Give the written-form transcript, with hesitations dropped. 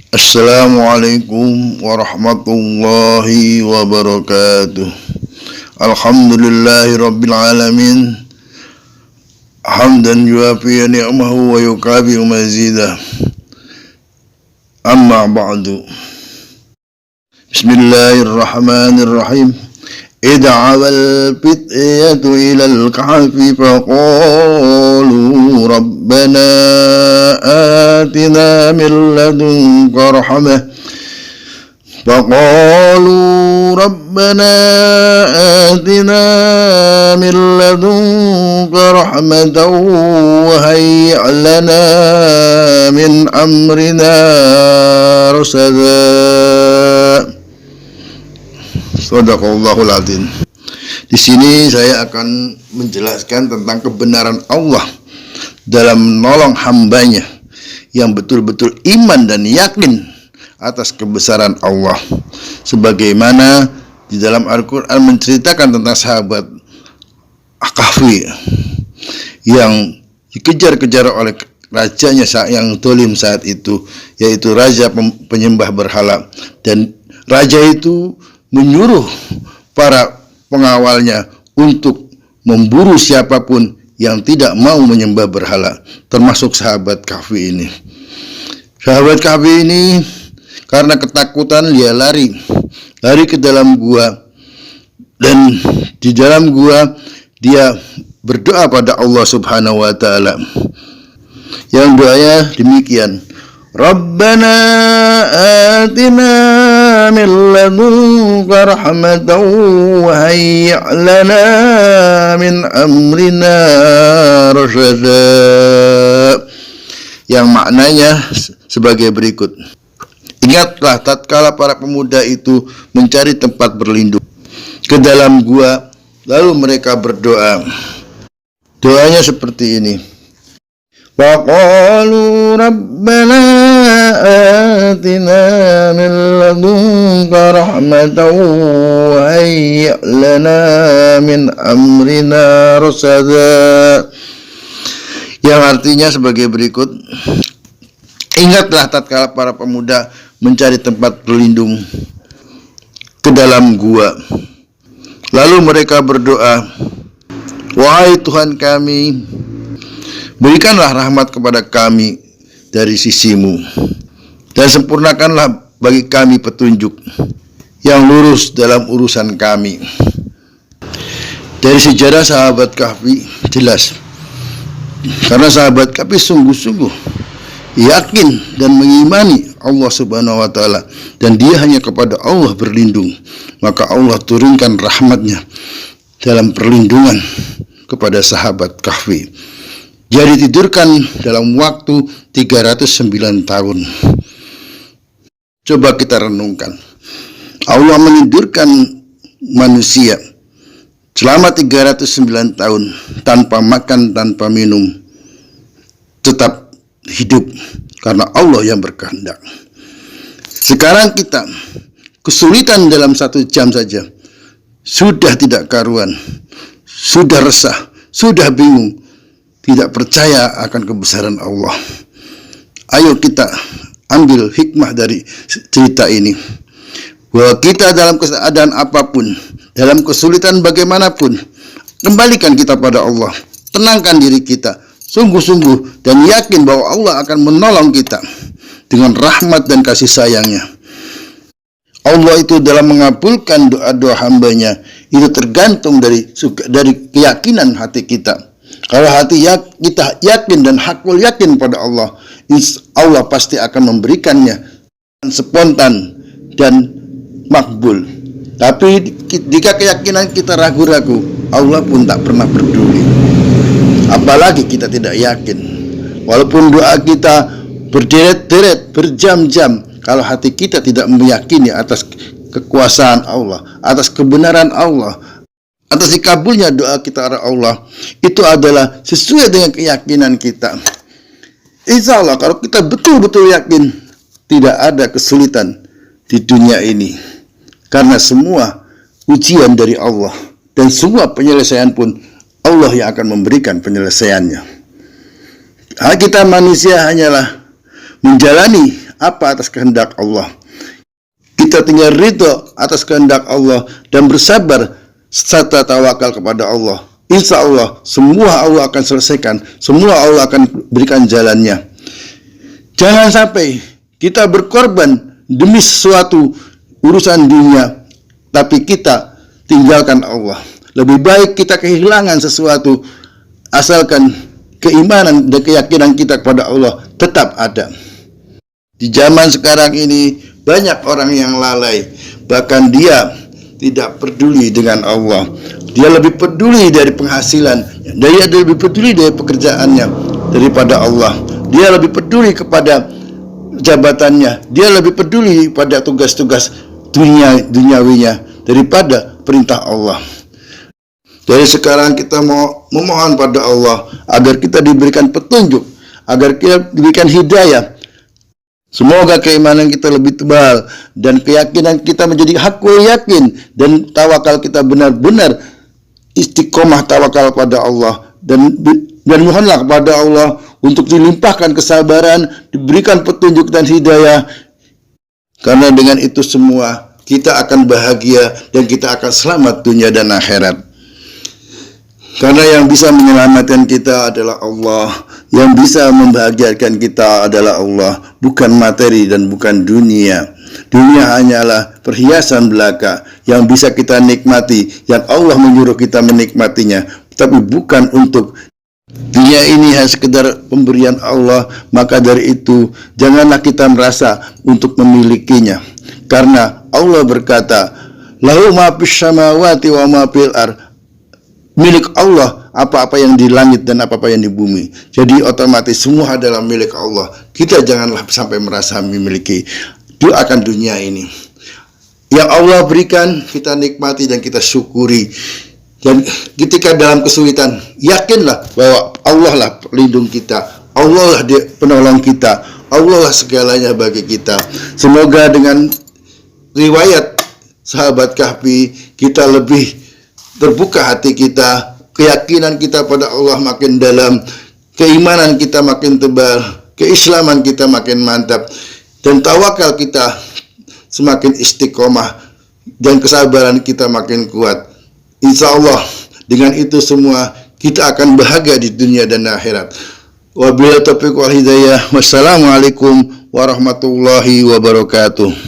Assalamualaikum warahmatullahi wabarakatuh. Alhamdulillahi rabbil alamin. Hamdan yuafi ni'amahu wa yukafi mazidah. Amma ba'du. Bismillahirrahmanirrahim. Id'awal fityatu ilal kahfi faqalu rabbana atina min ladunka rahmah فقالوا ربنا آتنا من لدنك رحمة وهيئ لنا من أمرنا رشدا. Shadaqallahul adzim. Di sini saya akan menjelaskan tentang kebenaran Allah dalam menolong hambanya yang betul-betul iman dan yakin atas kebesaran Allah, sebagaimana di dalam Al-Quran menceritakan tentang sahabat Kahfi yang dikejar-kejar oleh rajanya yang dolim saat itu, yaitu raja penyembah berhala, dan raja itu menyuruh para pengawalnya untuk memburu siapapun yang tidak mau menyembah berhala, termasuk sahabat Kahfi ini. Sahabat Kahfi ini karena ketakutan dia lari ke dalam gua, dan di dalam gua dia berdoa pada Allah Subhanahu wa taala. Yang doanya demikian, Rabbana atina min ladunka rahmatan wa hayyi' lana min amrina rasyada. Yang maknanya sebagai berikut. Ingatlah tatkala para pemuda itu mencari tempat berlindung ke dalam gua, lalu mereka berdoa. Doanya seperti ini. Faqalu rabbana atina min ladunka rahmatan wa hayyi' lana min amrina rasyada. Yang artinya sebagai berikut. Ingatlah tatkala para pemuda mencari tempat berlindung ke dalam gua, lalu mereka berdoa, wahai Tuhan kami, berikanlah rahmat kepada kami dari sisimu, dan sempurnakanlah bagi kami petunjuk yang lurus dalam urusan kami. Dari sejarah sahabat Kahfi jelas, karena sahabat Kahfi sungguh-sungguh yakin dan mengimani Allah Subhanahu wa taala, dan dia hanya kepada Allah berlindung, maka Allah turunkan rahmatnya dalam perlindungan kepada sahabat Kahfi. Dia ditidurkan dalam waktu 309 tahun. Coba kita renungkan, Allah menidurkan manusia selama 309 tahun tanpa makan, tanpa minum, tetap hidup karena Allah yang berkehendak. Sekarang kita kesulitan dalam 1 jam saja sudah tidak karuan, sudah resah, sudah bingung, tidak percaya akan kebesaran Allah. Ayo kita ambil hikmah dari cerita ini, bahwa kita dalam keadaan apapun, dalam kesulitan bagaimanapun, kembalikan kita pada Allah, tenangkan diri kita sungguh-sungguh dan yakin bahwa Allah akan menolong kita dengan rahmat dan kasih sayangnya. Allah itu dalam mengabulkan doa-doa hambanya itu tergantung dari keyakinan hati kita. Kalau hati kita yakin dan hakul yakin pada Allah, Allah pasti akan memberikannya spontan dan makbul. Tapi jika keyakinan kita ragu-ragu, Allah pun tak pernah peduli. Apalagi kita tidak yakin, walaupun doa kita berderet-deret berjam-jam, kalau hati kita tidak meyakini atas kekuasaan Allah, atas kebenaran Allah, atas dikabulnya doa kita kepada Allah, itu adalah sesuai dengan keyakinan kita. Insya Allah kalau kita betul-betul yakin, tidak ada kesulitan di dunia ini, karena semua ujian dari Allah, dan semua penyelesaian pun Allah yang akan memberikan penyelesaiannya. Kita manusia hanyalah menjalani apa atas kehendak Allah. Kita tinggal ridho atas kehendak Allah dan bersabar serta tawakal kepada Allah. Insya Allah, semua Allah akan selesaikan, semua Allah akan berikan jalannya. Jangan sampai kita berkorban demi sesuatu urusan dunia, tapi kita tinggalkan Allah. Lebih baik kita kehilangan sesuatu, asalkan keimanan dan keyakinan kita kepada Allah tetap ada. Di zaman sekarang ini banyak orang yang lalai, bahkan dia tidak peduli dengan Allah. Dia lebih peduli dari penghasilan, dia lebih peduli dari pekerjaannya daripada Allah. Dia lebih peduli kepada jabatannya, dia lebih peduli pada tugas-tugas duniawinya daripada perintah Allah. Dari sekarang kita mau memohon pada Allah agar kita diberikan petunjuk, agar kita diberikan hidayah. Semoga keimanan kita lebih tebal dan keyakinan kita menjadi hakul yakin, dan tawakal kita benar-benar istiqomah tawakal pada Allah, dan mohonlah kepada Allah untuk dilimpahkan kesabaran, diberikan petunjuk dan hidayah, karena dengan itu semua kita akan bahagia dan kita akan selamat dunia dan akhirat. Karena yang bisa menyelamatkan kita adalah Allah, yang bisa membahagiakan kita adalah Allah, bukan materi dan bukan dunia. Dunia hanyalah perhiasan belaka yang bisa kita nikmati, yang Allah menyuruh kita menikmatinya, tapi bukan untuk dunia ini hanya sekedar pemberian Allah. Maka dari itu janganlah kita merasa untuk memilikinya, karena Allah berkata, lahu ma fis samawati wa ma fil ardh. Milik Allah apa-apa yang di langit dan apa-apa yang di bumi. Jadi otomatis semua adalah milik Allah. Kita janganlah sampai merasa memiliki. Doakan dunia ini. Yang Allah berikan kita nikmati dan kita syukuri. Dan ketika dalam kesulitan, yakinlah bahwa Allah lah pelindung kita, Allah lah penolong kita, Allah lah segalanya bagi kita. Semoga dengan riwayat sahabat Kahfi kita lebih terbuka hati kita, keyakinan kita pada Allah makin dalam, keimanan kita makin tebal, keislaman kita makin mantap, dan tawakal kita semakin istiqomah, dan kesabaran kita makin kuat. Insya Allah dengan itu semua kita akan bahagia di dunia dan akhirat. Wabillahi taufiq wal hidayah. Wassalamualaikum warahmatullahi wabarakatuh.